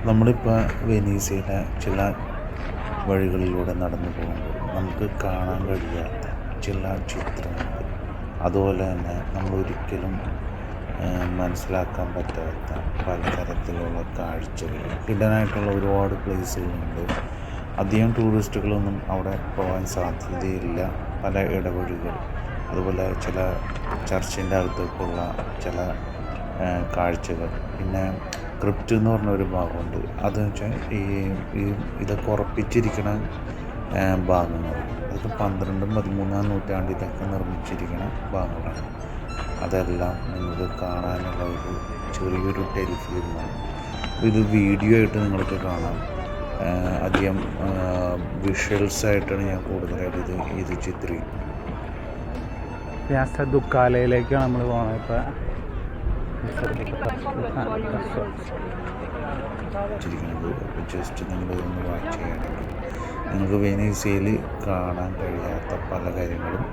നമ്മളിപ്പോൾ വെനീസിലെ ചില വഴികളിലൂടെ നടന്നു പോകുമ്പോൾ നമുക്ക് കാണാൻ കഴിയാത്ത ചില ചിത്രങ്ങൾ, അതുപോലെ തന്നെ നമ്മളൊരിക്കലും മനസ്സിലാക്കാൻ പറ്റാത്ത പലതരത്തിലുള്ള കാഴ്ചകൾ, ഹിഡനായിട്ടുള്ള ഒരുപാട് പ്ലേസുകളുണ്ട്. അധികം ടൂറിസ്റ്റുകളൊന്നും അവിടെ പോകാൻ സാധ്യതയില്ല. പല ഇടവഴികൾ, അതുപോലെ ചില ചർച്ചിൻ്റെ അകത്തേക്കുള്ള ചില കാഴ്ചകൾ, പിന്നെ ക്രിപ്റ്റ് എന്ന് പറഞ്ഞൊരു ഭാഗമുണ്ട്. അതെന്ന് വെച്ചാൽ ഇതൊക്കെ ഉറപ്പിച്ചിരിക്കണ ഭാഗങ്ങൾ, അതൊക്കെ 12ഉം 13ആം നൂറ്റാണ്ടിലൊക്കെ നിർമ്മിച്ചിരിക്കുന്ന ഭാഗങ്ങളാണ്. അതെല്ലാം നിങ്ങൾക്ക് കാണാനുള്ള ഒരു ചെറിയൊരു ടെലിഫിലിമാണ്. ഇത് വീഡിയോ ആയിട്ട് നിങ്ങൾക്ക് കാണാം. അധികം വിഷ്വൽസായിട്ടാണ് ഞാൻ കൂടുതലായിട്ട് ഇത് ചിത്രീകരിക്കുന്നത്. ദുഃഖാലയിലേക്കാണ് നമ്മൾ പോകുന്നത്. ഇപ്പോൾ ജസ്റ്റ് നിങ്ങളിതൊന്ന് വാച്ച് ചെയ്യുകയാണെങ്കിൽ നിങ്ങൾക്ക് വെനീസിയയിൽ കാണാൻ കഴിയാത്ത പല കാര്യങ്ങളും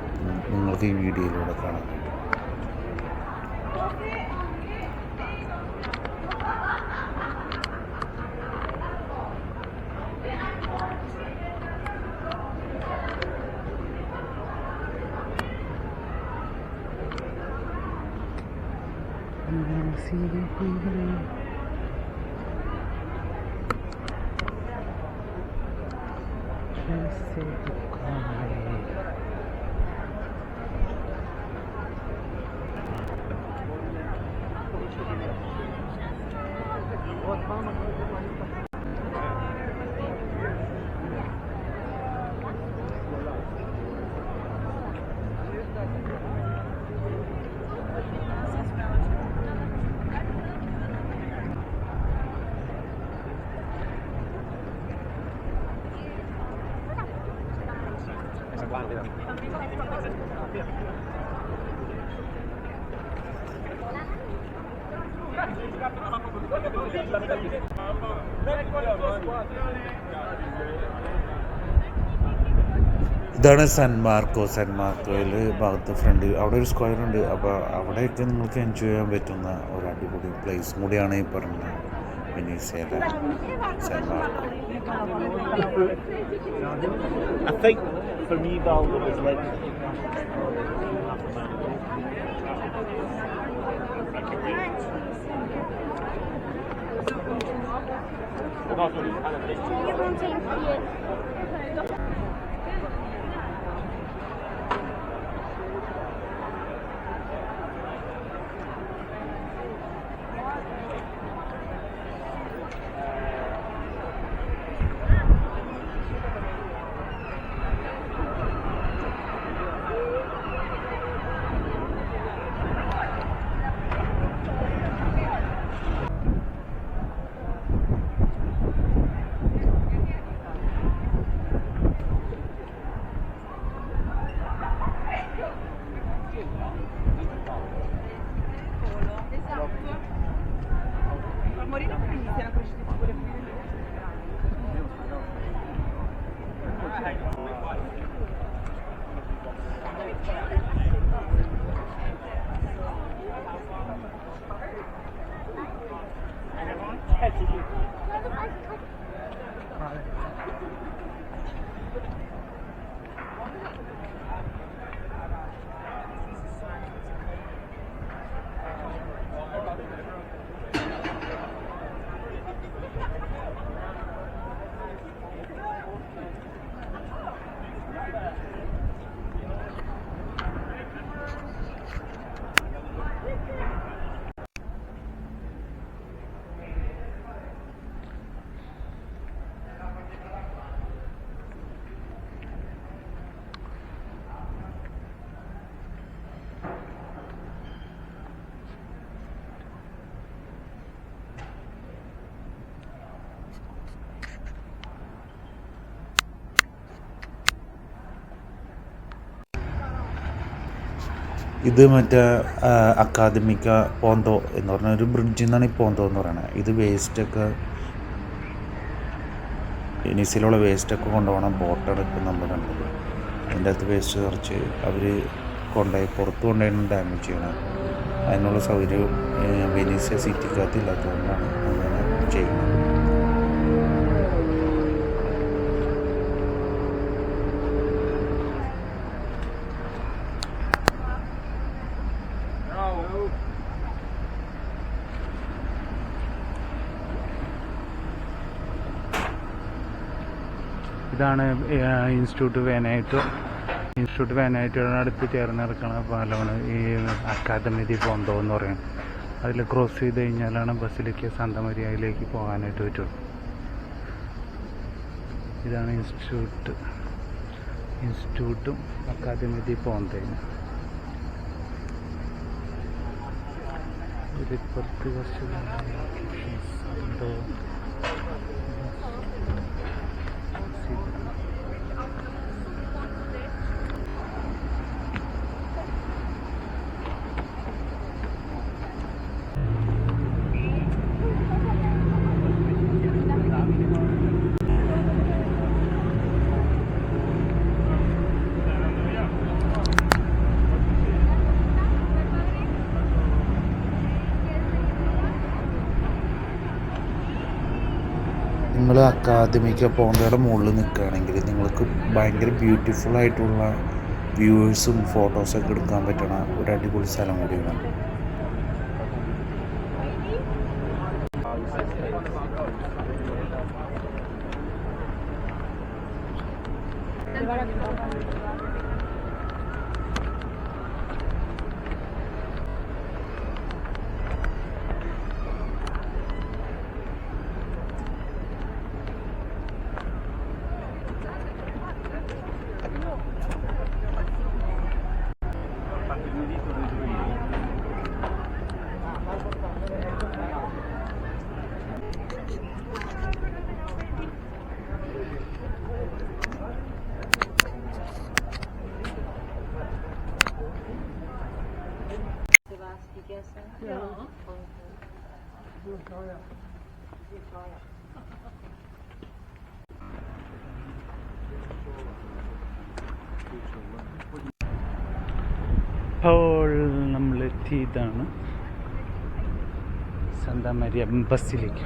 നിങ്ങൾക്ക് ഈ വീഡിയോയിലൂടെ കാണാൻ കഴിയും. ഇതാണ് സെൻറ്റ് മാർക്കോയിൽ ഭാഗത്ത് ഫ്രണ്ട് അവിടെ ഒരു സ്ക്വയർ ഉണ്ട്. അപ്പോൾ അവിടെയൊക്കെ നിങ്ങൾക്ക് എൻജോയ് ചെയ്യാൻ പറ്റുന്ന ഒരു അടിപൊളി പ്ലേസും കൂടിയാണ് ഈ പറഞ്ഞ വെനീസിയയിലെ സെൻറ്റ് മാർക്കോ. ഇത് മറ്റേ അക്കാദമിക്ക പോന്തോ എന്ന് പറഞ്ഞ ഒരു ബ്രിഡ്ജിൽ നിന്നാണ് ഈ പോന്തോ എന്ന് പറയുന്നത്. ഇത് വേസ്റ്റൊക്കെ വെനീസിലുള്ള വേസ്റ്റൊക്കെ കൊണ്ടുപോകണം ബോട്ടാണ് ഇപ്പം നമ്മൾ കണ്ടത്. അതിൻ്റെ അകത്ത് വേസ്റ്റ് നിറച്ച് അവർ പുറത്ത് കൊണ്ടുപോയി ഡാമേജ് ചെയ്യണം. അതിനുള്ള സൗകര്യം വെനീസിയ സിറ്റിക്കകത്ത് ഇല്ലാത്തതുകൊണ്ടാണ് അങ്ങനെ ചെയ്യുന്നത്. ഇതാണ് ഇൻസ്റ്റിറ്റ്യൂട്ട് വേനായിട്ടോട് അടുത്ത് ചേർന്ന് കിടക്കുന്ന പാലമാണ് ഈ അക്കാദമി ദി പോന്തോ എന്ന് പറയുന്നത്. അതിൽ ക്രോസ് ചെയ്ത് കഴിഞ്ഞാലാണ് ബസിലിക്ക സാന്താ മരിയയിലേക്ക് പോകാനായിട്ട് പറ്റുള്ളൂ. ഇതാണ് ഇൻസ്റ്റിറ്റ്യൂട്ടും അക്കാദമി ദി പോന്തയും. ഇതിപ്പുറത്ത് കുറച്ച് എന്തോ നിങ്ങൾ അക്കാദമിക്ക പോന്തയുടെ മുകളിൽ നിൽക്കുകയാണെങ്കിൽ നിങ്ങൾക്ക് ഭയങ്കര ബ്യൂട്ടിഫുൾ ആയിട്ടുള്ള വ്യൂവേഴ്സും ഫോട്ടോസൊക്കെ എടുക്കാൻ പറ്റണ ഒരു അടിപൊളി സ്ഥലം കൂടിയാണ്. അപ്പോൾ നമ്മളെത്തിയതാണ് Santa Maria basilica.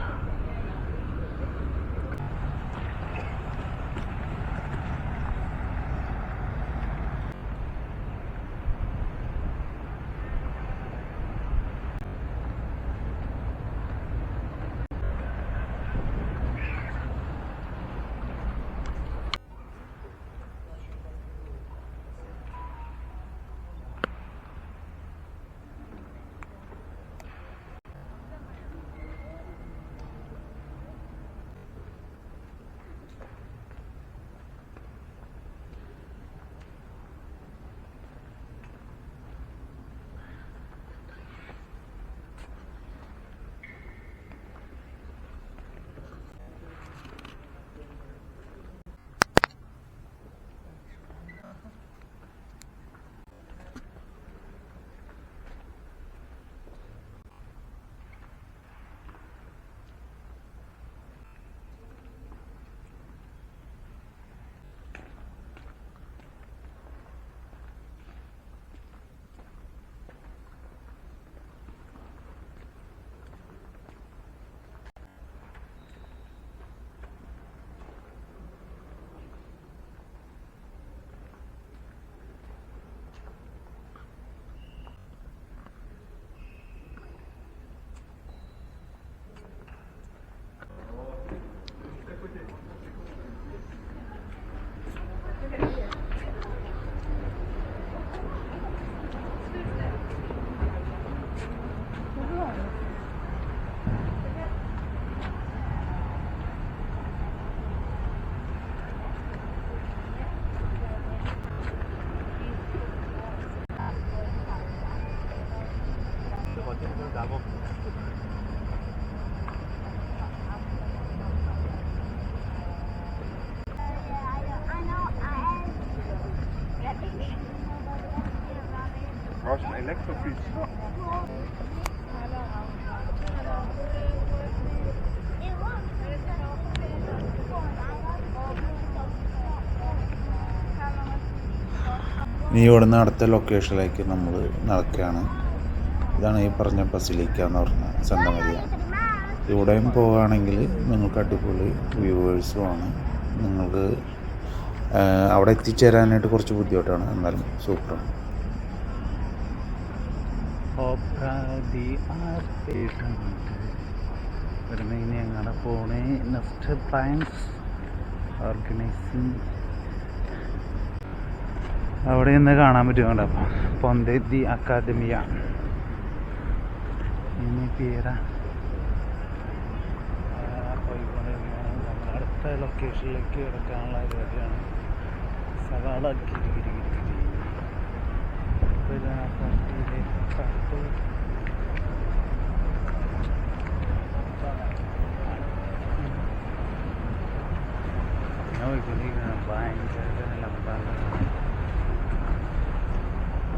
Brauchst du einen Elektrofiets? ഇനി ഇവിടുന്ന് അടുത്ത ലൊക്കേഷനിലേക്ക് നമ്മൾ നടക്കുകയാണ്. ഇതാണ് ഈ പറഞ്ഞ ബസിലിക്ക എന്ന് പറഞ്ഞ സാന്താ മരിയ. ഇവിടെയും പോവുകയാണെങ്കിൽ നിങ്ങൾക്ക് അടിപൊളി വ്യൂവേഴ്സുമാണ്. നിങ്ങൾക്ക് അവിടെ എത്തിച്ചേരാനായിട്ട് കുറച്ച് ബുദ്ധിമുട്ടാണ്, എന്നാലും സൂപ്പറാണ്. ഇനി ഞങ്ങളുടെ പോണേ നെക്സ്റ്റ് പ്ലാൻസ് ഓർഗനൈസിങ് അവിടെ നിന്ന് കാണാൻ പറ്റുന്നുണ്ട്. അപ്പം പൊന്തെ ദി അക്കാദമിയ ഇനി പേര പോയിക്കൊണ്ടിരിക്കുകയാണ്. നമ്മൾ അടുത്ത ലൊക്കേഷനിലേക്ക് കിടക്കാനുള്ള പരിപാടിയാണ്. സവാള ഗിരി ഗിരി ഗിരി ഗിരി. ഭയങ്കര ലംബാണ്.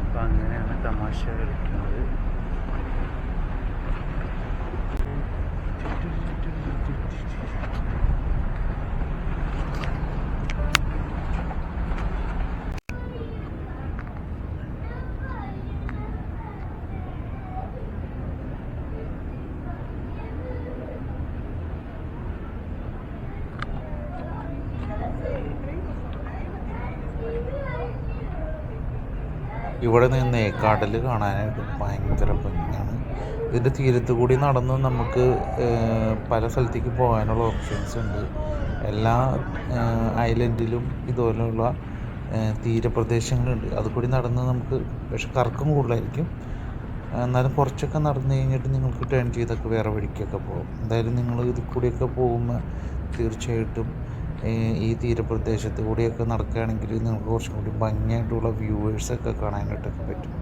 അപ്പം അങ്ങനെയാണ് തമാശ കളിക്കുന്നത്. ഇവിടെ നിന്ന് കടൽ കാണാനായിട്ട് ഭയങ്കര ഭംഗിയാണ്. ഇതിൻ്റെ തീരത്ത് കൂടി നടന്ന് നമുക്ക് പല സ്ഥലത്തേക്ക് പോകാനുള്ള ഓപ്ഷൻസ് ഉണ്ട്. എല്ലാ ഐലൻഡിലും ഇതുപോലെയുള്ള തീരപ്രദേശങ്ങളുണ്ട്. അതുകൂടി നടന്ന് നമുക്ക്, പക്ഷെ കറക്കം കൂടുതലായിരിക്കും. എന്നാലും കുറച്ചൊക്കെ നടന്നു കഴിഞ്ഞിട്ട് നിങ്ങൾക്ക് ടേൺ ചെയ്തൊക്കെ വേറെ വഴിക്കൊക്കെ പോകും. എന്തായാലും നിങ്ങൾ ഇതിൽ കൂടിയൊക്കെ പോകുമ്പോൾ തീർച്ചയായിട്ടും ഈ തീരപ്രദേശത്ത് കൂടിയൊക്കെ നടക്കുകയാണെങ്കിൽ നിങ്ങൾക്ക് കുറച്ചും കൂടി ഭംഗിയായിട്ടുള്ള വ്യൂവേഴ്സൊക്കെ കാണാനായിട്ടൊക്കെ പറ്റും.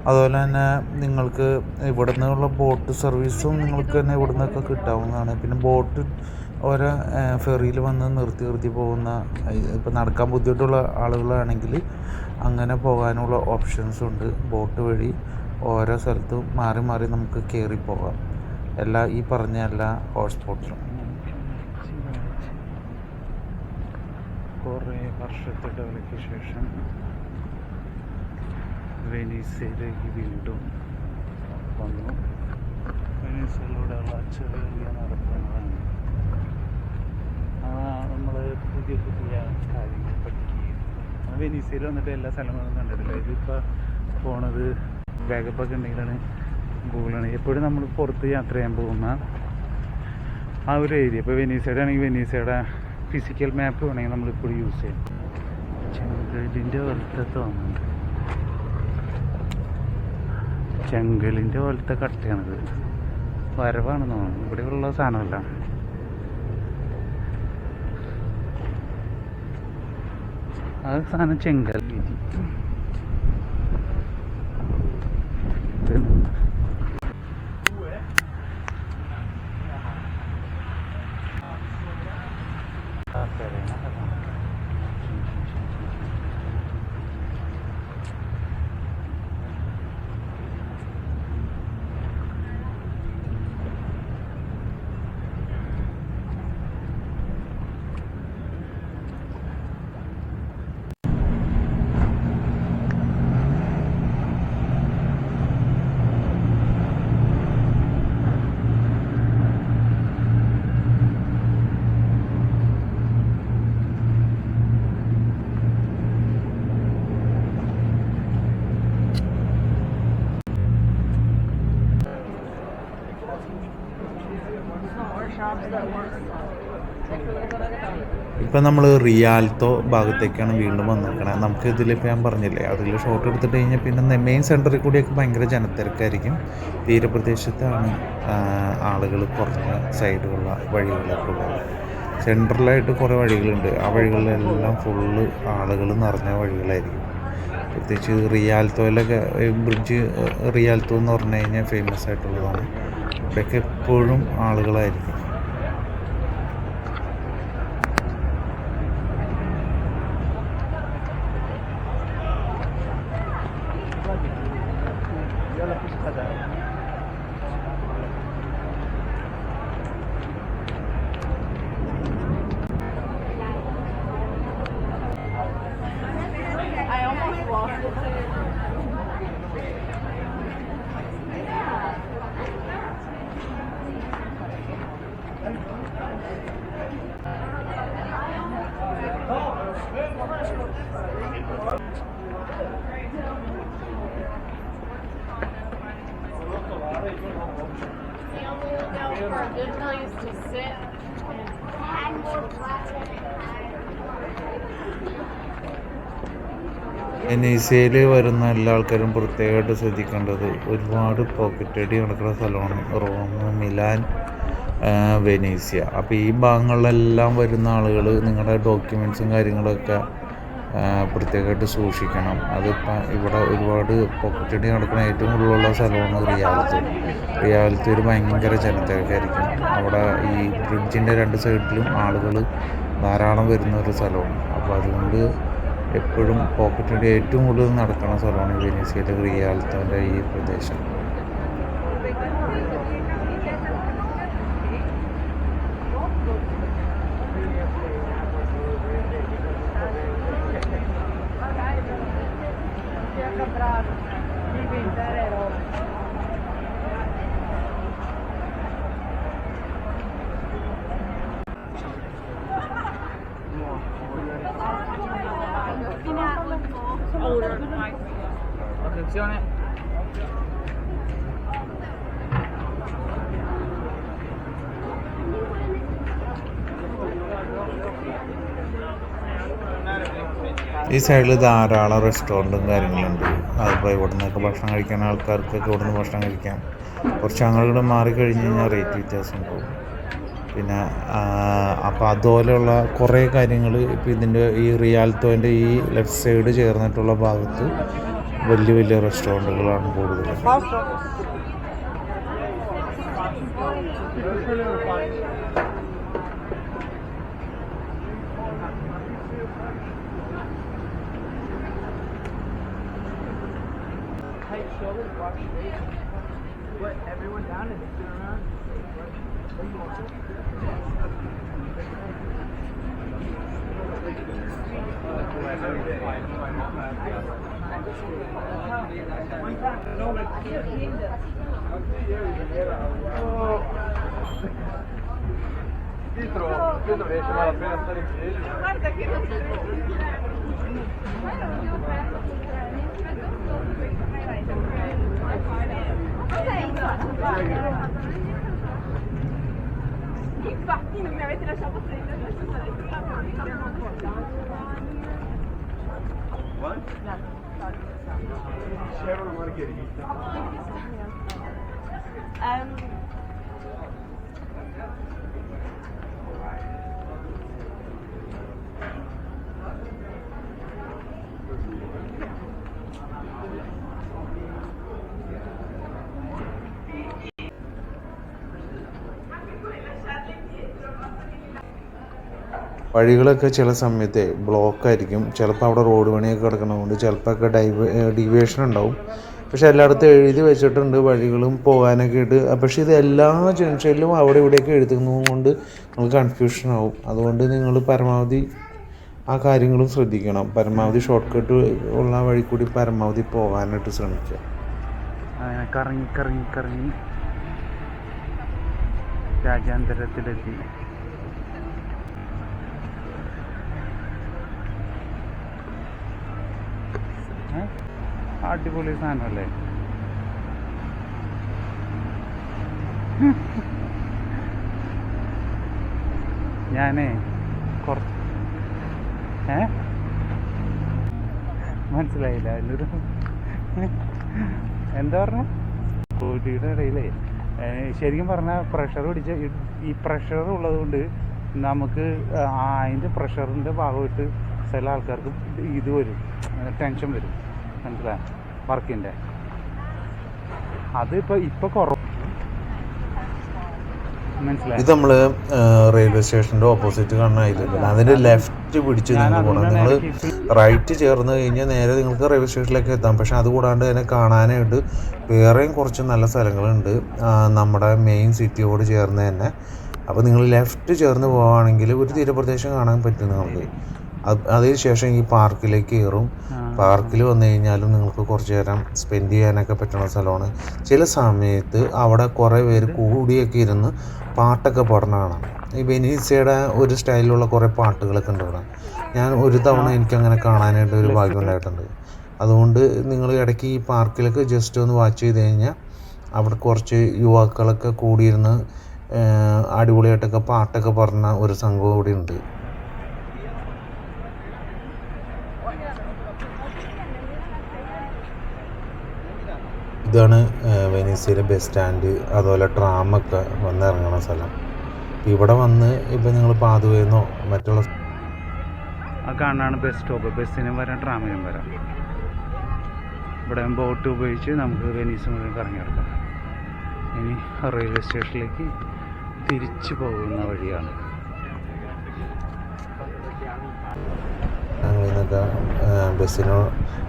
അതുപോലെ തന്നെ നിങ്ങൾക്ക് ഇവിടെ നിന്നുള്ള ബോട്ട് സർവീസും നിങ്ങൾക്ക് തന്നെ ഇവിടെ നിന്നൊക്കെ കിട്ടാവുന്നതാണ്. പിന്നെ ബോട്ട് ഓരോ ഫെറിയിൽ വന്ന് നിർത്തി പോകുന്ന, ഇപ്പം നടക്കാൻ ബുദ്ധിമുട്ടുള്ള ആളുകളാണെങ്കിൽ അങ്ങനെ പോകാനുള്ള ഓപ്ഷൻസും ഉണ്ട്. ബോട്ട് വഴി ഓരോ സ്ഥലത്തും മാറി മാറി നമുക്ക് കയറി പോകാം, ഈ പറഞ്ഞ എല്ലാ ഹോട്ട്സ്പോട്ടിലും. കുറേ വർഷത്തെ ഇടവേളയ്ക്ക് ശേഷം വെനീസിലേക്ക് വീണ്ടും വന്നു. വെനീസിലൂടെയുള്ള ചെറിയ നടത്തങ്ങളാണ്. നമ്മൾ പുതിയ കാര്യങ്ങൾ പഠിക്കുകയും വെനീസിൽ വന്നിട്ട് എല്ലാ സ്ഥലങ്ങളും കണ്ടിട്ടില്ല. ഇതിപ്പോൾ പോണത് ബാക്കപ്പൊക്കെ ഉണ്ടെങ്കിലാണ് ഗൂഗിളാണ്. എപ്പോഴും നമ്മൾ പുറത്ത് യാത്ര ചെയ്യാൻ പോകുന്ന ആ ഒരു ഏരിയ, ഇപ്പോൾ വെനീസയുടെ ആണെങ്കിൽ വെനീസയുടെ ഫിസിക്കൽ മാപ്പ് വേണമെങ്കിൽ നമ്മളിപ്പോൾ യൂസ് ചെയ്യും. ചെങ്കലിൻ്റെ പോലത്തെ തോന്നുന്നുണ്ട്, ചെങ്കലിൻ്റെ പോലത്തെ കട്ടയാണിത്. വരവാണെന്ന് തോന്നുന്നു, ഇവിടെയുള്ള സാധനമല്ല. ആ സാധനം ചെങ്കൽ രീതി. ഇപ്പം നമ്മൾ റിയാൽത്തോ ഭാഗത്തേക്കാണ് വീണ്ടും വന്നിരിക്കണത്. നമുക്ക് ഇതിലിപ്പോൾ ഞാൻ പറഞ്ഞില്ലേ, അതിൽ ഷോട്ട് എടുത്തിട്ട് കഴിഞ്ഞാൽ പിന്നെ മെയിൻ സെൻറ്ററിൽ കൂടിയൊക്കെ ഭയങ്കര ജനത്തിരക്കായിരിക്കും. തീരപ്രദേശത്താണ് ആളുകൾ കുറഞ്ഞ സൈഡുള്ള വഴികളൊക്കെ ഉള്ളത്. സെൻട്രലായിട്ട് കുറേ വഴികളുണ്ട്. ആ വഴികളിലെല്ലാം ഫുള്ള് ആളുകൾ നിറഞ്ഞ വഴികളായിരിക്കും. പ്രത്യേകിച്ച് റിയാൽത്തോയിലൊക്കെ ബ്രിഡ്ജ്, റിയാൽത്തോ എന്ന് പറഞ്ഞു കഴിഞ്ഞാൽ ഫേമസ് ആയിട്ടുള്ളതാണ്. ഇവിടെയൊക്കെ എപ്പോഴും ആളുകളായിരിക്കും. വെനീസിയയിൽ വരുന്ന എല്ലാ ആൾക്കാരും പ്രത്യേകമായിട്ട് ശ്രദ്ധിക്കേണ്ടത് ഒരുപാട് പോക്കറ്റ് അടി നടക്കുന്ന സ്ഥലമാണ് റോം, മിലാൻ, വെനീസിയ. അപ്പോൾ ഈ ഭാഗങ്ങളിലെല്ലാം വരുന്ന ആളുകൾ നിങ്ങളുടെ ഡോക്യുമെൻറ്റ്സും കാര്യങ്ങളൊക്കെ പ്രത്യേകമായിട്ട് സൂക്ഷിക്കണം. അതിപ്പോൾ ഇവിടെ ഒരുപാട് പോക്കറ്റ് അടി നടക്കുന്ന ഏറ്റവും കൂടുതലുള്ള സ്ഥലമാണ് റിയാലത്ത് ഒരു ഭയങ്കര ജനത്തിരക്കായിരിക്കും. അവിടെ ഈ ബ്രിഡ്ജിൻ്റെ 2 സൈഡിലും ആളുകൾ ധാരാളം വരുന്ന ഒരു സ്ഥലമാണ്. അപ്പോൾ അതുകൊണ്ട് എപ്പോഴും പോക്കറ്റ് അടി ഏറ്റവും കൂടുതൽ നടക്കുന്ന സ്ഥലമാണ് ഈ വെനീസിയയിലെ റിയാലത്തോൻ്റെ ഈ പ്രദേശം. Attenzione. ഈ സൈഡിൽ ധാരാളം റെസ്റ്റോറൻറ്റും കാര്യങ്ങളുണ്ട്. അതിപ്പോൾ ഇവിടെ നിന്നൊക്കെ ഭക്ഷണം കഴിക്കാൻ ആൾക്കാർക്കൊക്കെ ഇവിടെ നിന്ന് ഭക്ഷണം കഴിക്കാം. കുറച്ച് അങ്ങോട്ട് മാറിക്കഴിഞ്ഞ് കഴിഞ്ഞാൽ റേറ്റ് വ്യത്യാസം ഉണ്ടാവും. പിന്നെ അപ്പോൾ അതുപോലെയുള്ള കുറേ കാര്യങ്ങൾ ഇപ്പോൾ ഇതിൻ്റെ ഈ റിയാൽത്തോൻ്റെ ഈ ലെഫ്റ്റ് സൈഡ് ചേർന്നിട്ടുള്ള ഭാഗത്ത് വലിയ വലിയ റെസ്റ്റോറൻറ്റുകളാണ് കൂടുതൽ. Everyone down and sit around. Pietro riesce malapena a stare in piedi. Guarda che non c'è. Infatti non mi avete lasciato prendere la C'era una margherita. വഴികളൊക്കെ ചില സമയത്ത് ബ്ലോക്കായിരിക്കും. ചിലപ്പോൾ അവിടെ റോഡ് പണിയൊക്കെ കിടക്കണതുകൊണ്ട് ചിലപ്പോൾ ഡീവിയേഷൻ ഉണ്ടാവും. പക്ഷെ എല്ലായിടത്തും എഴുതി വെച്ചിട്ടുണ്ട് വഴികളും പോകാനൊക്കെ ആയിട്ട്. പക്ഷേ ഇത് എല്ലാ ജംഗ്ഷനിലും അവിടെ ഇവിടെയൊക്കെ എഴുതുന്നത് കൊണ്ട് നിങ്ങൾക്ക് കൺഫ്യൂഷൻ ആവും. അതുകൊണ്ട് നിങ്ങൾ പരമാവധി ആ കാര്യങ്ങളും ശ്രദ്ധിക്കണം. പരമാവധി ഷോർട്ട് കട്ട് ഉള്ള വഴി കൂടി പരമാവധി പോകാനായിട്ട് ശ്രമിക്കുക. കറങ്ങി കറങ്ങി കറങ്ങി രാജ്യാന്തരത്തിലെത്തി. അടിപൊളി സാധനമല്ലേ? ഞാനേ മനസ്സിലായില്ല എന്നൊരു എന്താ പറഞ്ഞ കോഴിയുടെ ഇടയിലേ ശരിക്കും പറഞ്ഞാൽ പ്രഷർ പിടിച്ച ഈ പ്രഷർ ഉള്ളത് കൊണ്ട് നമുക്ക് അതിൻ്റെ പ്രഷറിൻ്റെ ഭാഗമായിട്ട് ചില ആൾക്കാർക്ക് ഇത് വരും, ടെൻഷൻ വരും. മനസ്സിലായി? വർക്കിൻ്റെ അത് ഇപ്പോൾ കുറവ്. ഇത് നമ്മൾ റെയിൽവേ സ്റ്റേഷൻ്റെ ഓപ്പോസിറ്റ് കാണുന്ന ഐലൻഡ്. അതിൻ്റെ ലെഫ്റ്റ് പിടിച്ച് നിങ്ങൾ പോകണം. നിങ്ങൾ റൈറ്റ് ചേർന്ന് കഴിഞ്ഞാൽ നേരെ നിങ്ങൾക്ക് റെയിൽവേ സ്റ്റേഷനിലേക്ക് എത്താം. പക്ഷെ അതുകൂടാണ്ട് തന്നെ കാണാനായിട്ട് വേറെയും കുറച്ച് നല്ല സ്ഥലങ്ങളുണ്ട് നമ്മുടെ മെയിൻ സിറ്റിയോട് ചേർന്ന് തന്നെ. അപ്പോൾ നിങ്ങൾ ലെഫ്റ്റ് ചേർന്ന് പോവുകയാണെങ്കിൽ ഒരു തീരപ്രദേശം കാണാൻ പറ്റും നിങ്ങൾക്ക്. അതിനുശേഷം ഈ പാർക്കിലേക്ക് കയറും. പാർക്കിൽ വന്നു കഴിഞ്ഞാലും നിങ്ങൾക്ക് കുറച്ച് നേരം സ്പെൻഡ് ചെയ്യാനൊക്കെ പറ്റുന്ന സ്ഥലമാണ്. ചില സമയത്ത് അവിടെ കുറേ പേര് കൂടിയൊക്കെ ഇരുന്ന് പാട്ടൊക്കെ പാടുന്ന കാണാം. ഈ വെനീസിയയുടെ ഒരു സ്റ്റൈലിലുള്ള കുറേ പാട്ടുകളൊക്കെ ഉണ്ട് ഇവിടെ. ഞാൻ ഒരു തവണ എനിക്കങ്ങനെ കാണാനായിട്ട് ഒരു ഭാഗ്യം ഉണ്ടായിട്ടുണ്ട്. അതുകൊണ്ട് നിങ്ങൾ ഇടയ്ക്ക് ഈ പാർക്കിലൊക്കെ ജസ്റ്റ് ഒന്ന് വാച്ച് ചെയ്ത് കഴിഞ്ഞാൽ അവിടെ കുറച്ച് യുവാക്കളൊക്കെ കൂടിയിരുന്ന് അടിപൊളിയായിട്ടൊക്കെ പാട്ടൊക്കെ പറഞ്ഞ ഒരു സംഭവം ഇവിടെ ഉണ്ട്. ഇതാണ് വെനീസിലെ ബസ് സ്റ്റാൻഡ്, അതുപോലെ ട്രാമൊക്കെ വന്നിറങ്ങുന്ന സ്ഥലം. ഇവിടെ വന്ന് ഇപ്പം നിങ്ങൾ പാതുവയെന്നോ മറ്റുള്ള ആ കാണാനാണ് ബസ് സ്റ്റോപ്പ്. ബസ്സിനും വരാം, ട്രാമിനും വരാം. ഇവിടെ ബോട്ട് ഉപയോഗിച്ച് നമുക്ക് വെനീസ് മുഴുവൻ കറങ്ങിയെടുക്കാം. ഇനി റെയിൽവേ സ്റ്റേഷനിലേക്ക് തിരിച്ചു പോകുന്ന വഴിയാണ്. ഞങ്ങളിൽ നിന്നൊക്കെ ബസ്സിനോ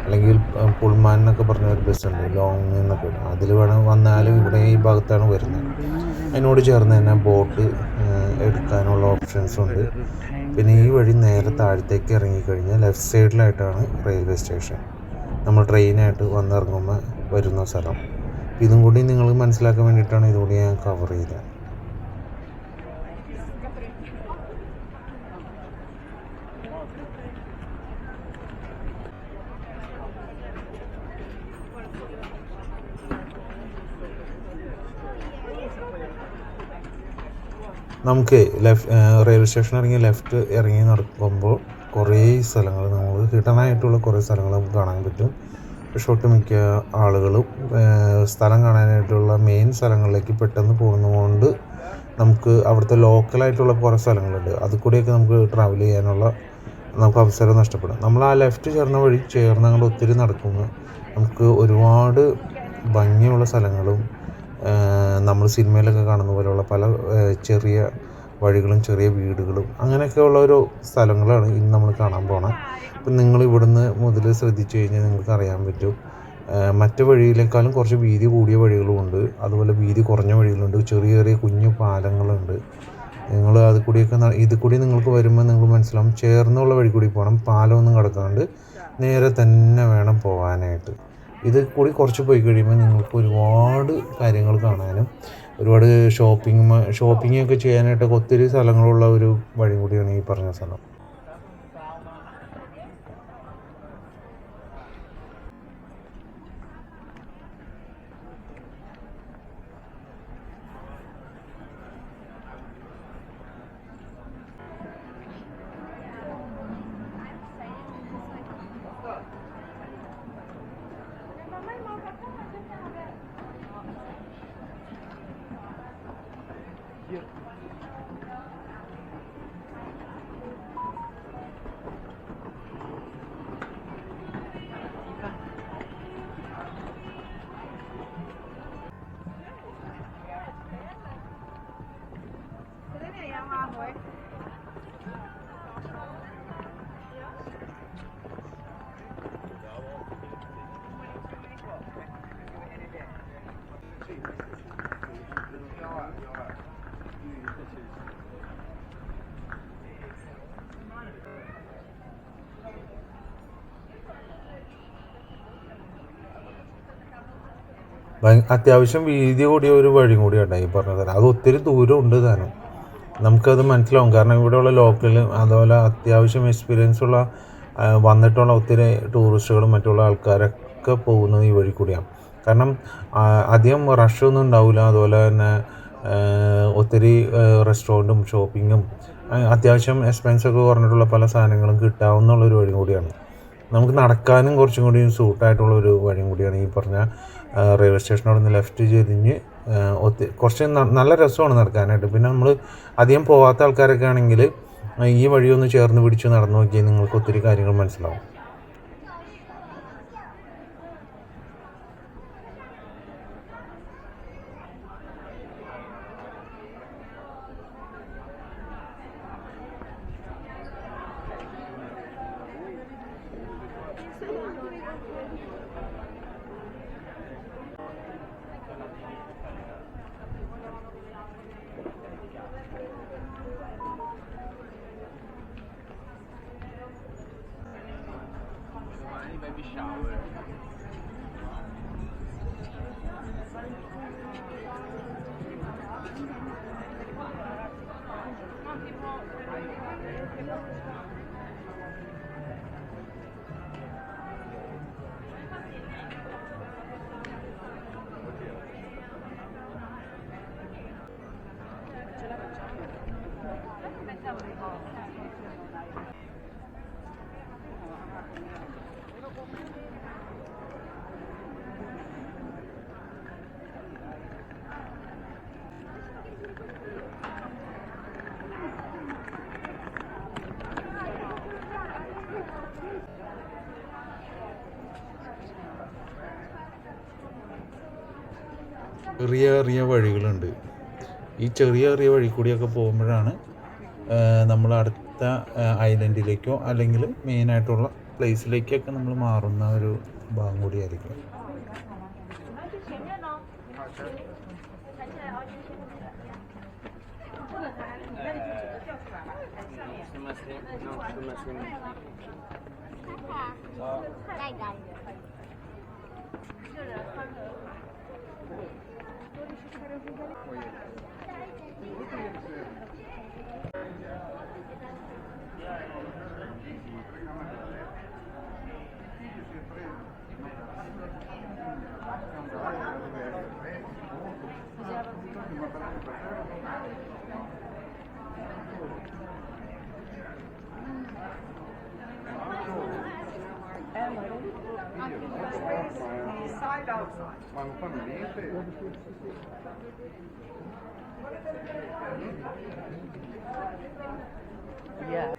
അല്ലെങ്കിൽ പുൾമാൻ എന്നൊക്കെ പറഞ്ഞ ഒരു ബസ്സുണ്ട്, ലോങ് എന്നൊക്കെ. അതിൽ വേണം വന്നാലും ഇവിടെ ഈ ഭാഗത്താണ് വരുന്നത്. അതിനോട് ചേർന്ന് തന്നെ ബോട്ട് എടുക്കാനുള്ള ഓപ്ഷൻസും ഉണ്ട്. പിന്നെ ഈ വഴി നേരെ താഴത്തേക്ക് ഇറങ്ങിക്കഴിഞ്ഞാൽ ലെഫ്റ്റ് സൈഡിലായിട്ടാണ് റെയിൽവേ സ്റ്റേഷൻ. നമ്മൾ ട്രെയിനായിട്ട് വന്നിറങ്ങുമ്പോൾ വരുന്ന സ്ഥലം. ഇതും കൂടി നിങ്ങൾ മനസ്സിലാക്കാൻ വേണ്ടിയിട്ടാണ് ഇതുകൂടി ഞാൻ കവർ ചെയ്തത്. നമുക്ക് റെയിൽവേ സ്റ്റേഷൻ ഇറങ്ങി ലെഫ്റ്റ് ഇറങ്ങി നടക്കുമ്പോൾ കുറേ സ്ഥലങ്ങൾ, നമ്മൾ ഹിഡനായിട്ടുള്ള കുറേ സ്ഥലങ്ങൾ നമുക്ക് കാണാൻ പറ്റും. പക്ഷെ ഒട്ടുമിക്ക ആളുകളും സ്ഥലം കാണാനായിട്ടുള്ള മെയിൻ സ്ഥലങ്ങളിലേക്ക് പെട്ടെന്ന് പോകുന്നതുകൊണ്ട് നമുക്ക് അവിടുത്തെ ലോക്കലായിട്ടുള്ള കുറേ സ്ഥലങ്ങളുണ്ട്, അത് കൂടിയൊക്കെ നമുക്ക് ട്രാവൽ ചെയ്യാനുള്ള നമുക്ക് അവസരം നഷ്ടപ്പെടും. നമ്മൾ ആ ലെഫ്റ്റ് ചേർന്ന വഴി ചേർന്ന് അങ്ങോട്ട് ഒത്തിരി നടക്കുമ്പോൾ നമുക്ക് ഒരുപാട് ഭംഗിയുള്ള സ്ഥലങ്ങളും നമ്മൾ സിനിമയിലൊക്കെ കാണുന്ന പോലെയുള്ള പല ചെറിയ വഴികളും ചെറിയ വീടുകളും അങ്ങനെയൊക്കെയുള്ള ഒരു സ്ഥലങ്ങളാണ് ഇന്ന് നമ്മൾ കാണാൻ പോണത്. അപ്പം നിങ്ങൾ ഇവിടുന്ന് മുതൽ ശ്രദ്ധിച്ചു കഴിഞ്ഞാൽ നിങ്ങൾക്ക് അറിയാൻ പറ്റും, മറ്റു വഴിയിലേക്കാളും കുറച്ച് വീതി കൂടിയ വഴികളുമുണ്ട്, അതുപോലെ വീതി കുറഞ്ഞ വഴികളുണ്ട്, ചെറിയ ചെറിയ കുഞ്ഞു പാലങ്ങളുണ്ട്. നിങ്ങൾ അത് കൂടിയൊക്കെ ഇത് കൂടി നിങ്ങൾക്ക് വരുമ്പോൾ നിങ്ങൾ മനസ്സിലാവും ചേർന്നുള്ള വഴി കൂടി പോകണം, പാലമൊന്നും കിടക്കാണ്ട് നേരെ തന്നെ വേണം പോകാനായിട്ട്. ഇത് കൂടി കുറച്ച് പോയി കഴിയുമ്പോൾ നിങ്ങൾക്ക് ഒരുപാട് കാര്യങ്ങൾ കാണാനും ഒരുപാട് ഷോപ്പിങ്ങൊക്കെ ചെയ്യാനായിട്ടൊക്കെ ഒത്തിരി സ്ഥലങ്ങളുള്ള ഒരു വഴി കൂടിയാണ് ഈ പറഞ്ഞ സ്ഥലം. അത്യാവശ്യം വീതി കൂടിയ ഒരു വഴി കൂടിയാണ് ഈ പറഞ്ഞത്. അത് ഒത്തിരി ദൂരം ഉണ്ട് താനും, നമുക്കത് മനസ്സിലാവും. കാരണം ഇവിടെയുള്ള ലോക്കലും അതുപോലെ അത്യാവശ്യം എക്സ്പീരിയൻസ് ഉള്ള വന്നിട്ടുള്ള ഒത്തിരി ടൂറിസ്റ്റുകളും മറ്റുള്ള ആൾക്കാരൊക്കെ പോകുന്നത് ഈ വഴി കൂടിയാണ്. കാരണം അധികം റഷൊന്നും ഉണ്ടാവില്ല, അതുപോലെ തന്നെ ഒത്തിരി റെസ്റ്റോറൻറ്റും ഷോപ്പിങ്ങും അത്യാവശ്യം എക്സ്പെൻസൊക്കെ കുറഞ്ഞിട്ടുള്ള പല സാധനങ്ങളും കിട്ടാവുന്നുള്ളൊരു വഴി കൂടിയാണ്. നമുക്ക് നടക്കാനും കുറച്ചും കൂടി സൂട്ടായിട്ടുള്ളൊരു വഴിയും കൂടിയാണ് ഈ പറഞ്ഞ റെയിൽവേ സ്റ്റേഷനോട് നിന്ന് ലെഫ്റ്റ് തിരിഞ്ഞ് കുറച്ച് നല്ല രസമാണ് നടക്കാനായിട്ട്. പിന്നെ നമ്മൾ അധികം പോകാത്ത ആൾക്കാരൊക്കെ ആണെങ്കിൽ ഈ വഴിയൊന്ന് ചേർന്ന് പിടിച്ച് നടന്നു നോക്കിയാൽ നിങ്ങൾക്ക് ഒത്തിരി കാര്യങ്ങൾ മനസ്സിലാവും. ചെറിയ ചെറിയ വഴികളുണ്ട്. ഈ ചെറിയ ചെറിയ വഴി കൂടിയൊക്കെ പോകുമ്പോഴാണ് നമ്മൾ അടുത്ത ഐലൻഡിലേക്കോ അല്ലെങ്കിൽ മെയിനായിട്ടുള്ള പ്ലേസിലേക്കൊക്കെ നമ്മൾ മാറുന്ന ഒരു ഭാഗം കൂടിയായിരിക്കും. Inside, outside. Ma non fanno niente? Yeah.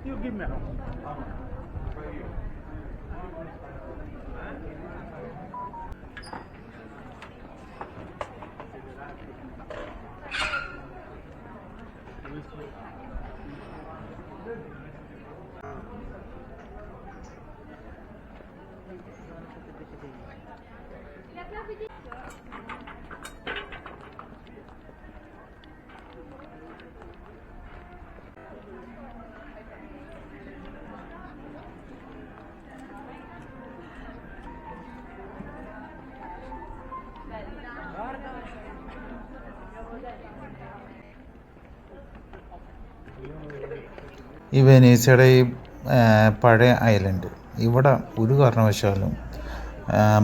You give me a hand. ഈ വെനീസയുടെ ഈ പഴയ ഐലൻഡ് ഇവിടെ ഒരു കാരണവശാലും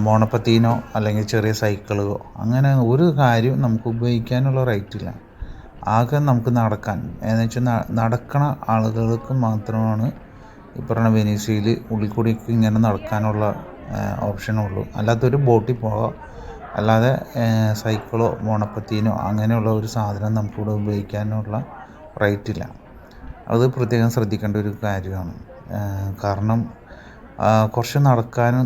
മോണപ്പത്തീനോ അല്ലെങ്കിൽ ചെറിയ സൈക്കിളോ അങ്ങനെ ഒരു കാര്യവും നമുക്ക് ഉപയോഗിക്കാനുള്ള റൈറ്റില്ല. ആകെ നമുക്ക് നടക്കാൻ എന്ന് വെച്ചാൽ നടക്കണ ആളുകൾക്ക് മാത്രമാണ് ഈ പറഞ്ഞ വെനീസയിൽ ഉള്ളിൽ കൂടിയൊക്കെ ഇങ്ങനെ നടക്കാനുള്ള ഓപ്ഷനുള്ളൂ. അല്ലാത്തൊരു ബോട്ടിൽ പോകാം, അല്ലാതെ സൈക്കിളോ മോണപ്പത്തീനോ അങ്ങനെയുള്ള ഒരു സാധനം നമുക്കിവിടെ ഉപയോഗിക്കാനുള്ള റൈറ്റില്ല. അത് പ്രത്യേകം ശ്രദ്ധിക്കേണ്ട ഒരു കാര്യമാണ്. കാരണം കുറച്ച്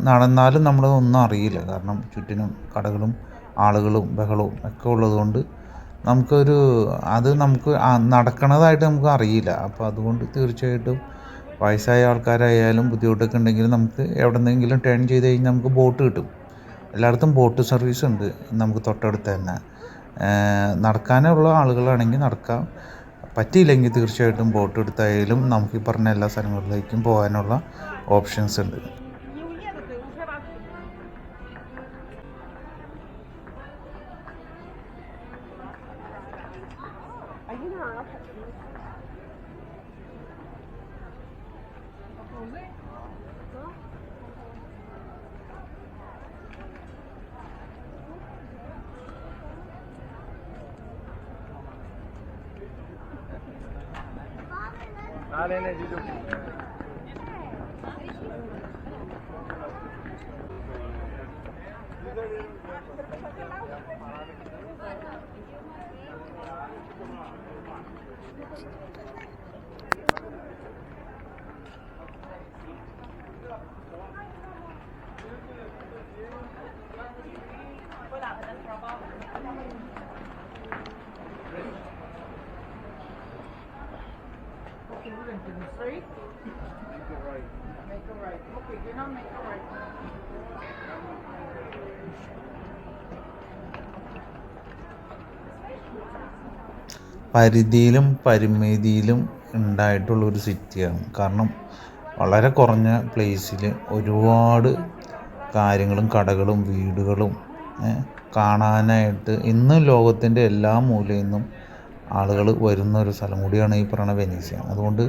നടന്നാലും നമ്മളതൊന്നും അറിയില്ല. കാരണം ചുറ്റിനും കടകളും ആളുകളും ബഹളവും ഒക്കെ ഉള്ളതുകൊണ്ട് നമുക്ക് നടക്കണതായിട്ട് നമുക്ക് അറിയില്ല. അപ്പോൾ അതുകൊണ്ട് തീർച്ചയായിട്ടും വയസ്സായ ആൾക്കാരായാലും ബുദ്ധിമുട്ടൊക്കെ ഉണ്ടെങ്കിൽ നമുക്ക് എവിടെ നിന്നെങ്കിലും ടേൺ ചെയ്ത് കഴിഞ്ഞാൽ നമുക്ക് ബോട്ട് കിട്ടും. എല്ലായിടത്തും ബോട്ട് സർവീസ് ഉണ്ട് നമുക്ക് തൊട്ടടുത്ത് തന്നെ. നടക്കാനുള്ള ആളുകളാണെങ്കിൽ നടക്കാം, പറ്റിയില്ലെങ്കിൽ തീർച്ചയായിട്ടും ബോട്ട് എടുത്തായാലും നമുക്ക് ഈ പറഞ്ഞ എല്ലാ സ്ഥലങ്ങളിലേക്കും പോകാനുള്ള ഓപ്ഷൻസ് ഉണ്ട്. Straight? Make a right. Make a right. Okay, do not make a right. പരിധിയിലും പരിമിതിയിലും ഉണ്ടായിട്ടുള്ളൊരു സിറ്റിയാണ്. കാരണം വളരെ കുറഞ്ഞ പ്ലേസിൽ ഒരുപാട് കാര്യങ്ങളും കടകളും വീടുകളും കാണാനായിട്ട് ഇന്നും ലോകത്തിൻ്റെ എല്ലാ മൂലയിൽ നിന്നും ആളുകൾ വരുന്ന ഒരു സ്ഥലം കൂടിയാണ് ഈ പറയുന്ന വെനീസിയ. അതുകൊണ്ട്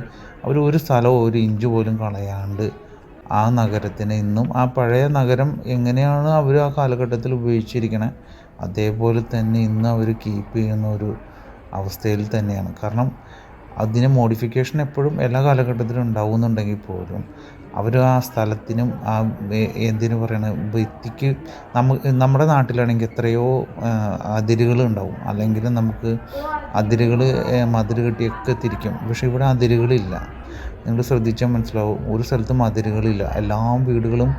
അവർ ഒരു സ്ഥലം ഒരു ഇഞ്ച് പോലും കളയാണ്ട് ആ നഗരത്തിനെ ഇന്നും ആ പഴയ നഗരം എങ്ങനെയാണ് അവർ ആ കാലഘട്ടത്തിൽ ഉപയോഗിച്ചിരിക്കണേ അതേപോലെ തന്നെ ഇന്ന് അവർ കീപ്പ് ചെയ്യുന്ന ഒരു അവസ്ഥയിൽ തന്നെയാണ്. കാരണം അതിന് മോഡിഫിക്കേഷൻ എപ്പോഴും എല്ലാ കാലഘട്ടത്തിലും ഉണ്ടാവുന്നുണ്ടെങ്കിൽ പോലും അവർ ആ സ്ഥലത്തിനും ആ എന്തിനു പറയണ വ്യക്തിക്ക് നമ്മുടെ നാട്ടിലാണെങ്കിൽ എത്രയോ അതിരുകൾ ഉണ്ടാവും, അല്ലെങ്കിൽ നമുക്ക് അതിരുകൾ മതിൽ കെട്ടിയൊക്കെ തിരിക്കും. പക്ഷേ ഇവിടെ അതിരുകളില്ല. നിങ്ങൾ ശ്രദ്ധിച്ചാൽ മനസ്സിലാവും, ഒരു സ്ഥലത്തും അതിരുകളില്ല. എല്ലാ വീടുകളും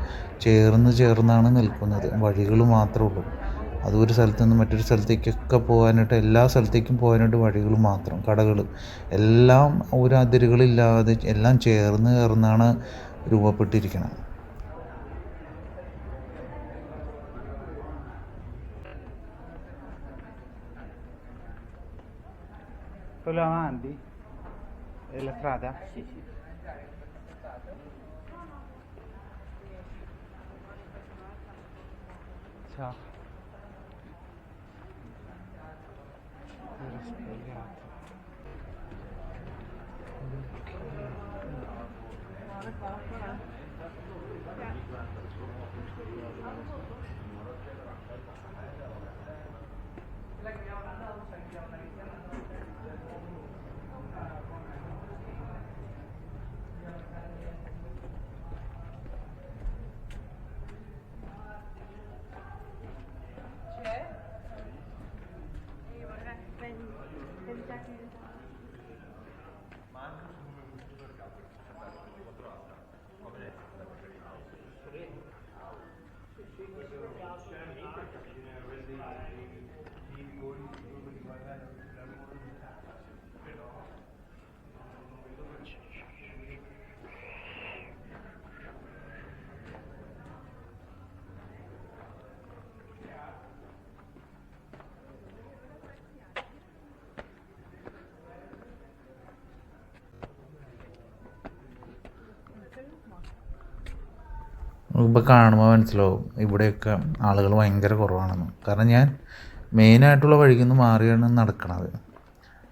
ചേർന്നാണ് നിൽക്കുന്നത്, വഴികൾ മാത്രമേ ഉള്ളൂ. അത് ഒരു സ്ഥലത്ത് നിന്ന് മറ്റൊരു സ്ഥലത്തേക്കൊക്കെ പോകാനായിട്ട്, എല്ലാ സ്ഥലത്തേക്കും പോകാനായിട്ട് വഴികൾ മാത്രം, കടകൾ എല്ലാം ഒരു അതിരുകളില്ലാതെ എല്ലാം ചേർന്നാണ് രൂപപ്പെട്ടിരിക്കുന്നത്. Quello avanti? È la strada? Sì, sì. Ciao. Ero sbagliato. ഇപ്പോൾ കാണുമ്പോൾ മനസ്സിലാവും ഇവിടെയൊക്കെ ആളുകൾ ഭയങ്കര കുറവാണെന്ന്. കാരണം ഞാൻ മെയിനായിട്ടുള്ള വഴിയിൽ നിന്ന് മാറിയാണ് നടക്കണത്.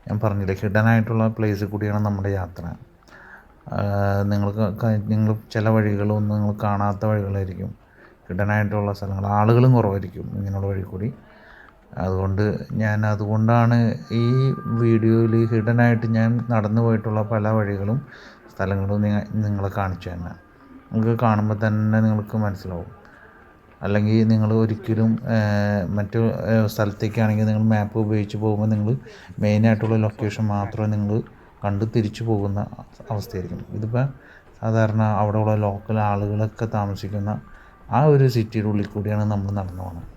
ഞാൻ പറഞ്ഞില്ലേ, ഹിഡനായിട്ടുള്ള പ്ലേസിൽ കൂടിയാണ് നമ്മുടെ യാത്ര. നിങ്ങൾ ചില വഴികളൊന്നും നിങ്ങൾ കാണാത്ത വഴികളായിരിക്കും, ഹിഡനായിട്ടുള്ള സ്ഥലങ്ങൾ, ആളുകളും കുറവായിരിക്കും ഇങ്ങനെയുള്ള വഴി കൂടി. അതുകൊണ്ടാണ് ഈ വീഡിയോയിൽ ഹിഡനായിട്ട് ഞാൻ നടന്നു പോയിട്ടുള്ള പല വഴികളും സ്ഥലങ്ങളും നിങ്ങളെ കാണിച്ചു തന്നെ. നിങ്ങൾക്ക് കാണുമ്പോൾ തന്നെ നിങ്ങൾക്ക് മനസ്സിലാവും. അല്ലെങ്കിൽ നിങ്ങൾ ഒരിക്കലും മറ്റു സ്ഥലത്തേക്കാണെങ്കിൽ നിങ്ങൾ മാപ്പ് ഉപയോഗിച്ച് പോകുമ്പോൾ നിങ്ങൾ മെയിനായിട്ടുള്ള ലൊക്കേഷൻ മാത്രമേ നിങ്ങൾ കണ്ട് തിരിച്ചു പോകുന്ന അവസ്ഥയായിരിക്കും. ഇതിപ്പോൾ സാധാരണ അവിടെയുള്ള ലോക്കൽ ആളുകളൊക്കെ താമസിക്കുന്ന ആ ഒരു സിറ്റിയുടെ ഉള്ളിൽ കൂടിയാണ് നമ്മൾ നടന്നു പോകുന്നത്.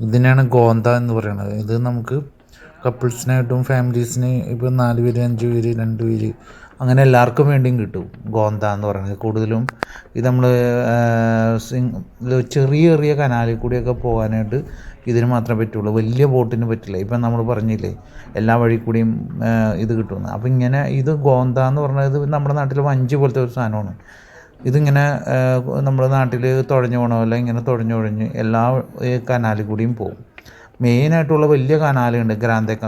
ഇതിനാണ് ഗോന്ത എന്ന് പറയുന്നത്. ഇത് നമുക്ക് കപ്പിൾസിനായിട്ടും ഫാമിലീസിന് ഇപ്പോൾ 4 പേര് 5 പേര് 2 പേര് അങ്ങനെ എല്ലാവർക്കും വേണ്ടിയും കിട്ടും ഗോന്ത എന്ന് പറയുന്നത്. കൂടുതലും ഇത് നമ്മൾ ചെറിയ ചെറിയ കനാലിൽ കൂടിയൊക്കെ പോകാനായിട്ട് ഇതിന് മാത്രമേ പറ്റുള്ളൂ. വലിയ ബോട്ടിന് പറ്റില്ല. ഇപ്പം നമ്മൾ പറഞ്ഞില്ലേ എല്ലാ വഴി കൂടിയും ഇത് കിട്ടുമെന്ന്. അപ്പോൾ ഇങ്ങനെ ഇത് ഗോന്ത എന്ന് പറഞ്ഞത് നമ്മുടെ നാട്ടിൽ വഞ്ചി പോലത്തെ ഒരു സാധനമാണ്. ഇതിങ്ങനെ നമ്മുടെ നാട്ടിൽ തുഴഞ്ഞു പോകണ പോലെ ഇങ്ങനെ തുഴഞ്ഞുഴഞ്ഞ് എല്ലാ കനാലിൽ കൂടിയും പോകും. മെയിനായിട്ടുള്ള വലിയ കനാലുണ്ട്,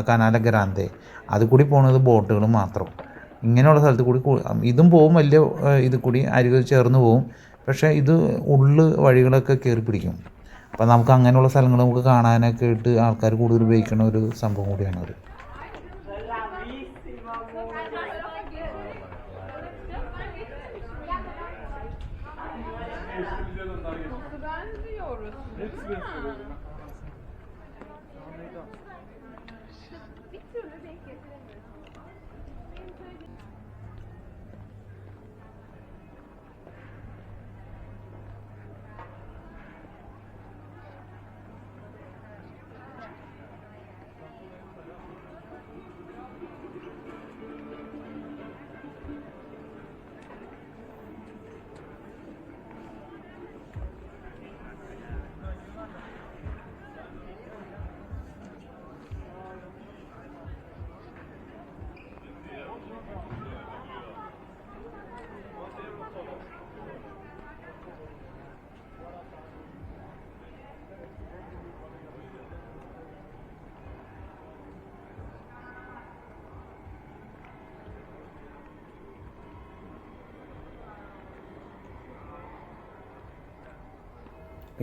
കനാല ഗ്രാന്തേ, അത് കൂടി പോകുന്നത് ബോട്ടുകൾ മാത്രം. ഇങ്ങനെയുള്ള സ്ഥലത്ത് കൂടി ഇതും പോവും, വലിയ ഇത് കൂടി അരികെ ചേർന്ന് പോവും. പക്ഷേ ഇത് വഴികളൊക്കെ കയറി പിടിക്കും. അപ്പോൾ നമുക്ക് അങ്ങനെയുള്ള സ്ഥലങ്ങൾ നമുക്ക് കാണാനൊക്കെ ആയിട്ട് ആൾക്കാർ കൂടുതൽ ഉപയോഗിക്കുന്ന ഒരു സംഭവം കൂടിയാണ് അത്.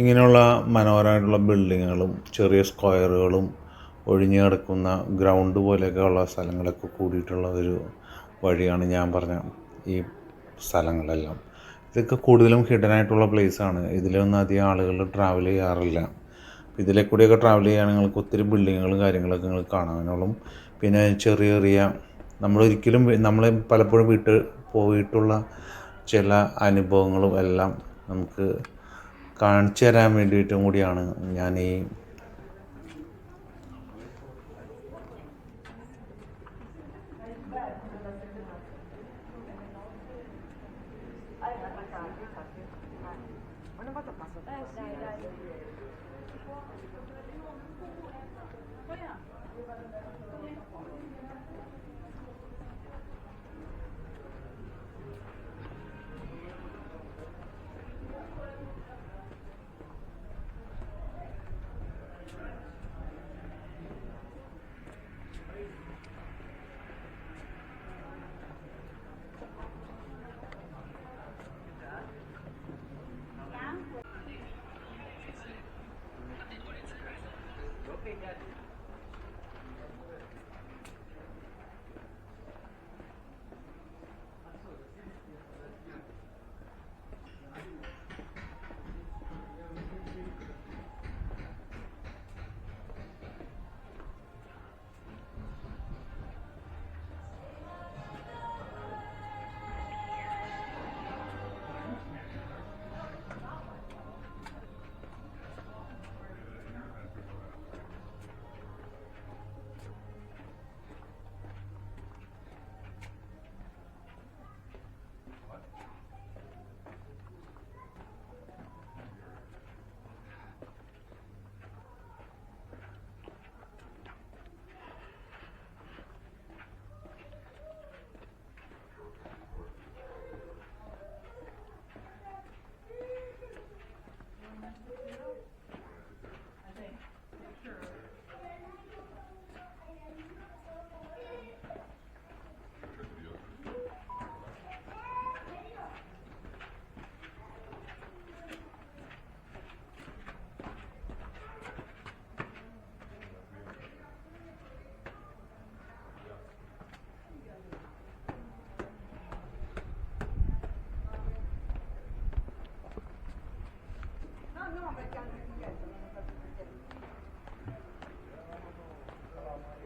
ഇങ്ങനെയുള്ള മനോഹരമായിട്ടുള്ള ബിൽഡിങ്ങുകളും ചെറിയ സ്ക്വയറുകളും ഒഴിഞ്ഞു കിടക്കുന്ന ഗ്രൗണ്ട് പോലെയൊക്കെ ഉള്ള സ്ഥലങ്ങളൊക്കെ കൂടിയിട്ടുള്ള ഒരു വഴിയാണ് ഞാൻ പറഞ്ഞ ഈ സ്ഥലങ്ങളെല്ലാം. ഇതൊക്കെ കൂടുതലും ഹിഡനായിട്ടുള്ള പ്ലേസാണ്. ഇതിലൊന്നും അധികം ആളുകൾ ട്രാവൽ ചെയ്യാറില്ല. ഇതിലെ കൂടിയൊക്കെ ട്രാവൽ ചെയ്യുകയാണെങ്കിൽ നിങ്ങൾക്ക് ഒത്തിരി ബിൽഡിങ്ങുകളും കാര്യങ്ങളൊക്കെ നിങ്ങൾക്ക് കാണാനുള്ളൂ. പിന്നെ ചെറിയ ചെറിയ നമ്മൾ പലപ്പോഴും പോയിട്ടുള്ള ചില അനുഭവങ്ങളും എല്ലാം നമുക്ക് കാണിച്ചു തരാൻ വേണ്ടിയിട്ടും കൂടിയാണ് ഞാൻ ഈ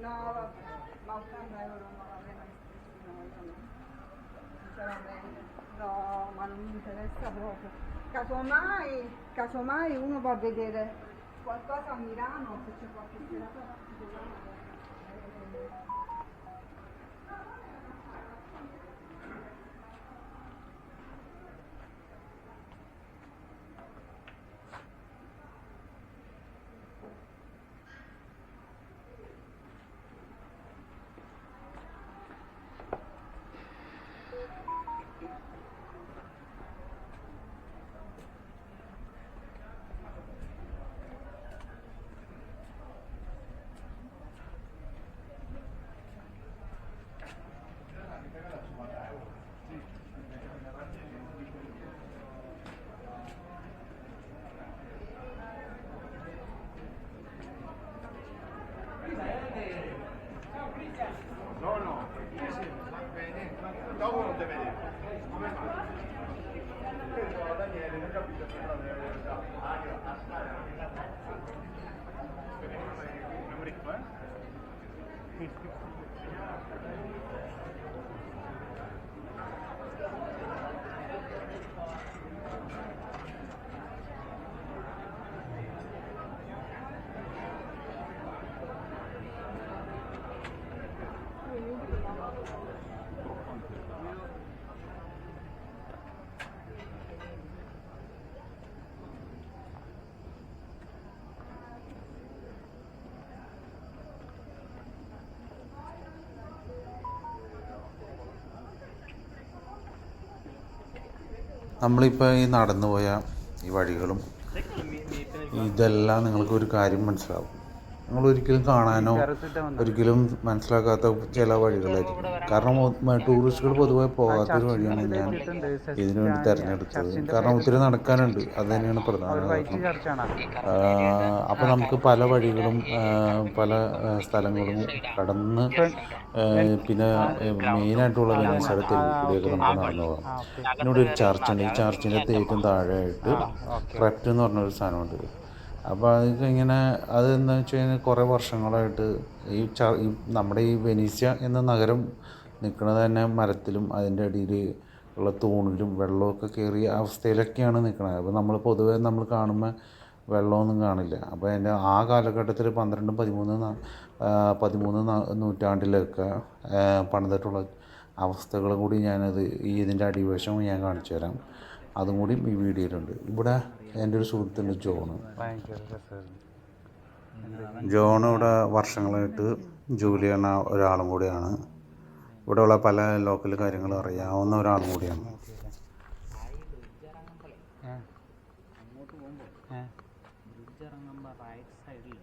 No, ma €80 non va bene. Sinceramente. No, ma non mi interessa proprio. Casomai uno va a vedere qualcosa a Milano, se c'è qualche serata particolare. No, no, va bene. Dopo non deve vedere. Come mai? Però Daniele non capito che non è la verità. Memory card? നമ്മളിപ്പോൾ ഈ നടന്നു പോയ ഈ വഴികളും ഇതെല്ലാം നിങ്ങൾക്കൊരു കാര്യം മനസ്സിലാവും. നിങ്ങൾ ഒരിക്കലും കാണാനോ ഒരിക്കലും മനസ്സിലാക്കാത്ത ചില വഴികളായിരിക്കും. കാരണം ടൂറിസ്റ്റുകൾ പൊതുവെ പോകാത്തൊരു വഴിയാണ് ഞാൻ ഇതിനു വേണ്ടി തിരഞ്ഞെടുത്തത്. കാരണം ഒത്തിരി നടക്കാനുണ്ട്, അത് തന്നെയാണ് പ്രധാന കാരണം. അപ്പോൾ നമുക്ക് പല വഴികളും പല സ്ഥലങ്ങളും കടന്ന് പിന്നെ മെയിനായിട്ടുള്ള വെനീസയുടെ തെരുവ് കൂടിയൊക്കെ നമുക്ക് നടന്നു പോകാം. ഇവിടെ ഒരു ചർച്ചുണ്ട്. ഈ ചർച്ചിൻ്റെ ഏറ്റവും താഴെയായിട്ട് ക്രെപ്റ്റ് എന്ന് പറഞ്ഞൊരു സാധനമുണ്ട്. അപ്പോൾ അതൊക്കെ ഇങ്ങനെ അതെന്താ വെച്ച് കഴിഞ്ഞാൽ കുറേ വർഷങ്ങളായിട്ട് ഈ നമ്മുടെ ഈ വെനീസ്യ എന്ന നഗരം നിൽക്കുന്നത് തന്നെ മരത്തിലും അതിൻ്റെ അടിയിൽ ഉള്ള തൂണിലും വെള്ളമൊക്കെ കയറിയ അവസ്ഥയിലൊക്കെയാണ് നിൽക്കുന്നത്. അപ്പോൾ നമ്മൾ പൊതുവേ നമ്മൾ കാണുമ്പോൾ വെള്ളമൊന്നും കാണില്ല. അപ്പോൾ അതിൻ്റെ ആ കാലഘട്ടത്തിൽ 12-13 നൂറ്റാണ്ടിലൊക്കെ പണിതിട്ടുള്ള അവസ്ഥകൾ കൂടി ഞാനത് ഇതിൻ്റെ അടിവശം ഞാൻ കാണിച്ചു തരാം. അതും കൂടി ഈ വീഡിയോയിലുണ്ട്. ഇവിടെ എൻ്റെ ഒരു സുഹൃത്തുണ്ട് ജോൺ ഇവിടെ വർഷങ്ങളായിട്ട് ജോലി ചെയ്യുന്ന ഒരാളും കൂടിയാണ്. ഇവിടെയുള്ള പല ലോക്കൽ കാര്യങ്ങളും അറിയാവുന്ന ഒരാളും കൂടിയാണ്. അങ്ങോട്ട് പോകുമ്പോൾ ബ്രിഡ്ജ് ഇറങ്ങുമ്പോൾ റൈറ്റ് സൈഡിൽ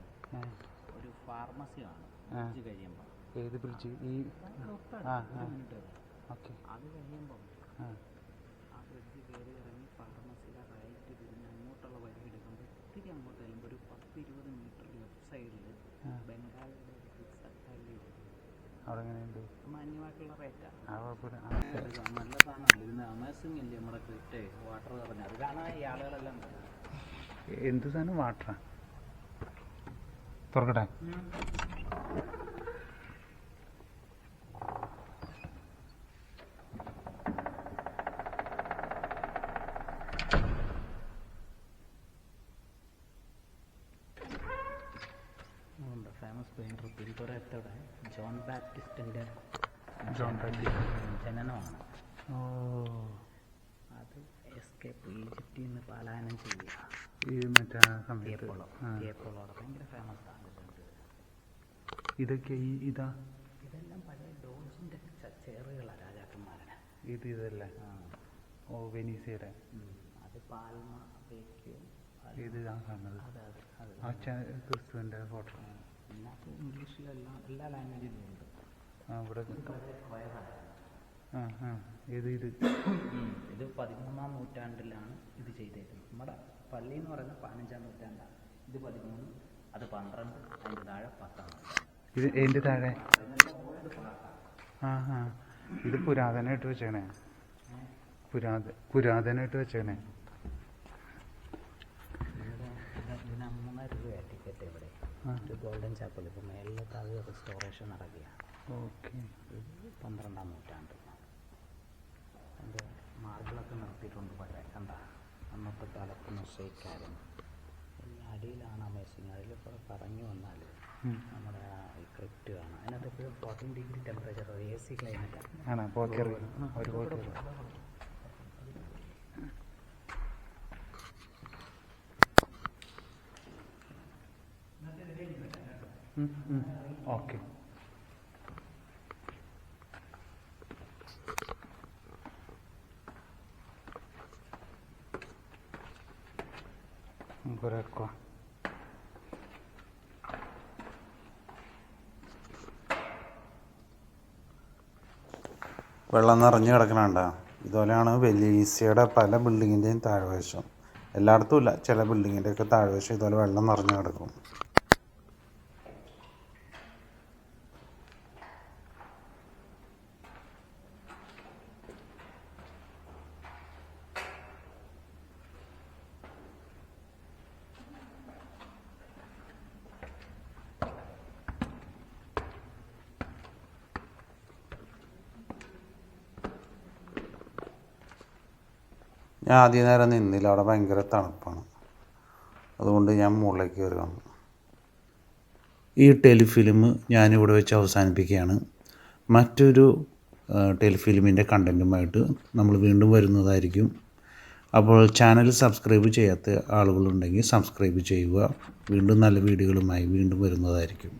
ഒരു ഫാർമസി കാണും. ബ്രിഡ്ജ് കഴിയുമ്പോൾ ഏത് ബ്രിഡ്ജ്? ഈ ഓക്കെ. അത് കഴിയുമ്പോൾ ആ ബ്രിഡ്ജ് കയറി ഇറങ്ങി ഫാർമസിയിലെ റൈറ്റ് തിരിഞ്ഞ് അങ്ങോട്ടുള്ള വഴി എടുക്കുമ്പോൾ ഒത്തിരി അങ്ങോട്ട് ചെല്ലുമ്പോൾ ഒരു 10-20 മീറ്റർ ലെഫ്റ്റ് സൈഡിൽ ബംഗാളിയുടെ ഒരു ഫിക്സഡ് വാല്യൂ അവിടെ എങ്ങനെയുണ്ട്? മാന്യമായിട്ടുള്ള റേറ്റാണ്. നല്ല സാധനമാണ്. ഇതിന് അമേസിങ് ഇല്ലേ നമ്മുടെ ക്രിപ്റ്റ് വാട്ടർ പറഞ്ഞാൽ അത് കാണാൻ ഈ ആളുകളെല്ലാം എന്ത് സാധനം? വാട്ടറാ? തുറക്കട്ടെ. ഫേമസ് പെയിൻറ്റർ പിൽപുറത്തോടെ ജോൺ ബാപ്റ്റിസ്റ്റിൻ്റെ ജനനമാണ്. അത് എസ്കേപ്പ് ഈജിപ്തിൽ നിന്ന് പലായനം ചെയ്യുക. ഈ മറ്റേ തിയേപ്പോളോടെ ഭയങ്കര ഫേമസ് ആണ്. ഇതൊക്കെ ഇതാ ഇതെല്ലാം പഴയ ഡോജിൻ്റെ ചെയറുകളാണ് രാജാക്കന്മാരുടെ. ഇതല്ലേ? ഓ, വെനീസയുടെ. അത് പാൽമ വേക്യോ. ഇത് ആ കാണുന്നത് ആ ക്രിസ്തുവിൻ്റെ ഫോട്ടോ. ഇതിനകത്ത് ഇംഗ്ലീഷിലെല്ലാം എല്ലാ ലാംഗ്വേജിലും ഉണ്ട്. ഇവിടെ ഇത് 13-ാം നൂറ്റാണ്ടിലാണ് ഇത് ചെയ്തേക്കുന്നത്. നമ്മുടെ പള്ളി എന്ന് പറയുന്നത് 15-ാം നൂറ്റാണ്ടാണ്. ഇത് 13, അത് 12, അതിൻ്റെ താഴെ 10-ാം നൂറ്റാണ്ട്. ഇത് എൻ്റെ താഴെ ഇത് പുരാതനമായിട്ട് വെച്ചേണേ. പുരാതനമായിട്ട് വെച്ചേണേ. ഇതിന് 3 രൂപയാണ് ടിക്കറ്റ് ഇവിടെ. ഒരു ഗോൾഡൻ ചാപ്പൽ ഇപ്പോൾ മേളിലത്തെ അത് റെസ്റ്റോറേഷൻ നടക്കുക. ഓക്കെ. ഇത് 12-ാം നൂറ്റാണ്ട്. അതിൻ്റെ മാർബിളൊക്കെ നിർത്തിയിട്ടുണ്ട് പഴയ. കണ്ട അന്നത്തെ കാലത്ത് മൊസൈക്കായിരുന്നു. എല്ലാ അടിയിലാണ് അമേസിങ്. അതിലിപ്പോൾ കറങ്ങി വന്നാൽ നമ്മുടെ ഈ ക്രിപ്റ്റ് കാണാം. അതിനകത്ത് എപ്പോഴും 14 ഡിഗ്രി ടെമ്പറേച്ചർ, AC ക്ലൈമറ്റാണ്. ആണോ? പോക്കറി ഒരു പോക്കറി. ഓക്കെ. നമുക്കൊരക്വാ വെള്ളം നിറഞ്ഞ് കിടക്കണണ്ട. ഇതുപോലെയാണ് വെനീസിയയുടെ പല ബിൽഡിങ്ങിൻ്റെയും താഴ്വശം. എല്ലായിടത്തും ഇല്ല, ചില ബിൽഡിങ്ങിൻ്റെയൊക്കെ താഴ്വശം ഇതുപോലെ വെള്ളം നിറഞ്ഞ് കിടക്കും. ഞാൻ ആദ്യം നേരം നിന്നില്ല, അവിടെ ഭയങ്കര തണുപ്പാണ്. അതുകൊണ്ട് ഞാൻ മുകളിലേക്ക് കയറി വന്നു. ഈ ടെലിഫിലിം ഞാനിവിടെ വെച്ച് അവസാനിപ്പിക്കുകയാണ്. മറ്റൊരു ടെലിഫിലിമിൻ്റെ കണ്ടൻറ്റുമായിട്ട് നമ്മൾ വീണ്ടും വരുന്നതായിരിക്കും. അപ്പോൾ ചാനൽ സബ്സ്ക്രൈബ് ചെയ്യാത്ത ആളുകളുണ്ടെങ്കിൽ സബ്സ്ക്രൈബ് ചെയ്യുക. വീണ്ടും നല്ല വീഡിയോകളുമായി വീണ്ടും വരുന്നതായിരിക്കും.